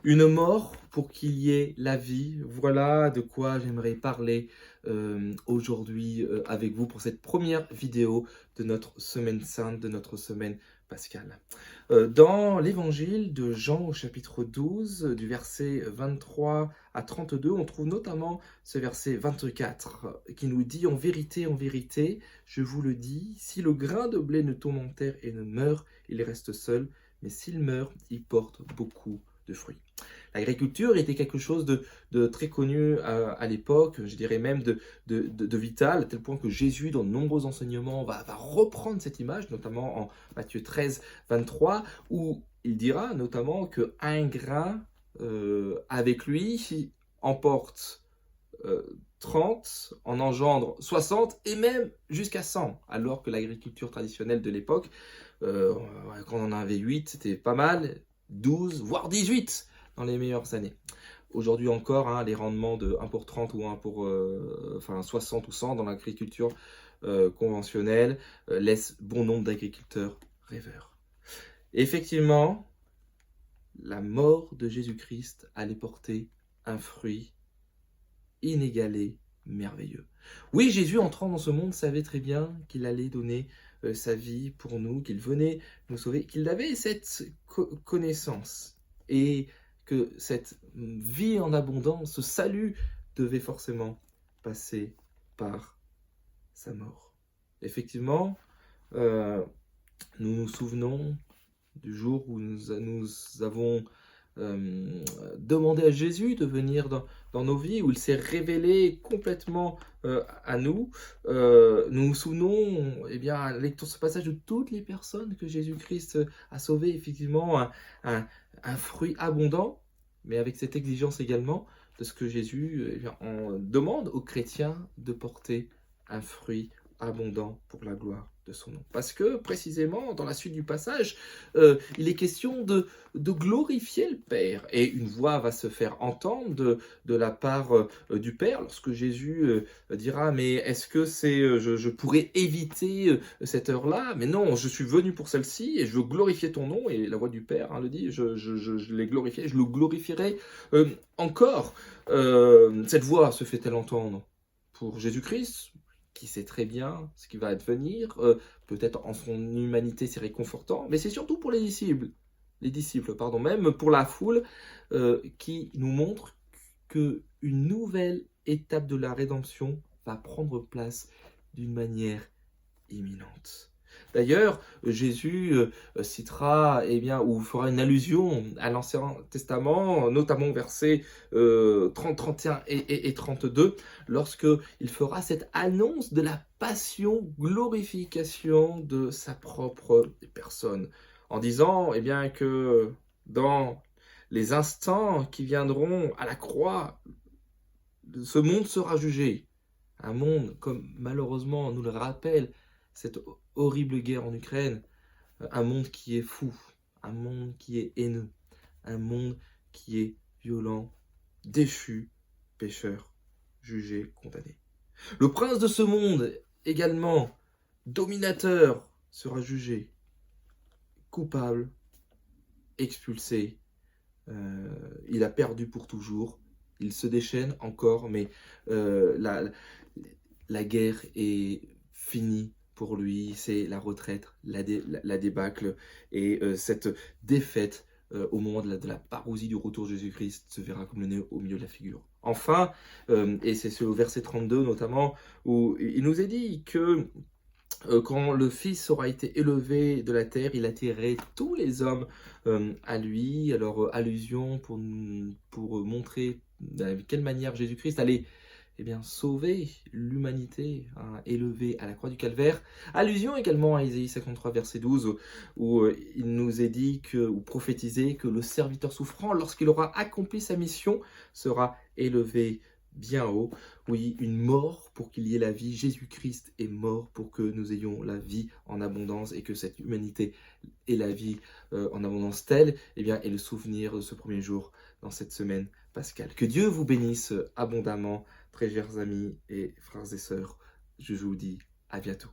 Une mort pour qu'il y ait la vie. Voilà de quoi j'aimerais parler aujourd'hui avec vous pour cette première vidéo de notre semaine sainte, de notre semaine pascale. Dans l'évangile de Jean au chapitre 12, du verset 23 à 32, on trouve notamment ce verset 24 qui nous dit « en vérité, je vous le dis, si le grain de blé ne tombe en terre et ne meurt, il reste seul, mais s'il meurt, il porte beaucoup de fruits. » L'agriculture était quelque chose de très connu à l'époque, je dirais même de vital, à tel point que Jésus, dans de nombreux enseignements, va reprendre cette image, notamment en Matthieu 13, 23, où il dira notamment qu'un grain avec lui emporte 30, en engendre 60 et même jusqu'à 100, alors que l'agriculture traditionnelle de l'époque, quand on en avait 8, c'était pas mal, 12, voire 18 dans les meilleures années. Aujourd'hui encore, hein, les rendements de 1 pour 30 ou 1 pour 60 ou 100 dans l'agriculture conventionnelle laissent bon nombre d'agriculteurs rêveurs. Effectivement, la mort de Jésus-Christ allait porter un fruit inégalé, merveilleux. Oui, Jésus, entrant dans ce monde, savait très bien qu'il allait donner sa vie pour nous, qu'il venait nous sauver, qu'il avait cette connaissance et que cette vie en abondance, ce salut, devait forcément passer par sa mort. Effectivement, nous nous souvenons du jour où nous avons demandé à Jésus de venir dans nos vies, où il s'est révélé complètement à nous. Nous nous souvenons, eh bien, en lecture ce passage, de toutes les personnes que Jésus-Christ a sauvées, effectivement, un fruit abondant, mais avec cette exigence également de ce que Jésus on demande aux chrétiens de porter un fruit abondant pour la gloire de son nom. Parce que, précisément, dans la suite du passage, il est question de glorifier le Père. Et une voix va se faire entendre de la part du Père, lorsque Jésus dira « Mais est-ce que je pourrais éviter cette heure-là? Mais non, je suis venu pour celle-ci, et je veux glorifier ton nom. » Et la voix du Père le dit « Je l'ai glorifié, je le glorifierai encore. » Cette voix se fait-elle entendre pour Jésus-Christ, qui sait très bien ce qui va advenir, peut-être en son humanité c'est réconfortant, mais c'est surtout pour les disciples, même pour la foule, qui nous montre qu'une nouvelle étape de la rédemption va prendre place d'une manière imminente. D'ailleurs, Jésus citera, ou fera une allusion à l'Ancien Testament, notamment versets 30, 31 et 32, lorsqu'il fera cette annonce de la passion, glorification de sa propre personne, en disant que dans les instants qui viendront à la croix, ce monde sera jugé. Un monde, comme malheureusement on nous le rappelle, cette horrible guerre en Ukraine, un monde qui est fou, un monde qui est haineux, un monde qui est violent, déchu, pécheur, jugé, condamné. Le prince de ce monde, également dominateur, sera jugé, coupable, expulsé. Il a perdu pour toujours. Il se déchaîne encore, mais la guerre est finie pour lui. C'est la retraite, la débâcle. Et cette défaite au moment de la parousie du retour de Jésus-Christ se verra comme le nez au milieu de la figure. Enfin, et c'est au verset 32 notamment, où il nous est dit que quand le Fils aura été élevé de la terre, il attirerait tous les hommes à lui. Alors, allusion pour montrer de quelle manière Jésus-Christ allait sauver l'humanité, hein, élevée à la croix du calvaire. Allusion également à Isaïe 53, verset 12, où il nous est dit, ou prophétisé, que le serviteur souffrant, lorsqu'il aura accompli sa mission, sera élevé bien haut. Oui, une mort pour qu'il y ait la vie. Jésus-Christ est mort pour que nous ayons la vie en abondance et que cette humanité ait la vie en abondance telle, est le souvenir de ce premier jour dans cette semaine pascale. Que Dieu vous bénisse abondamment, très chers amis et frères et sœurs. Je vous dis à bientôt.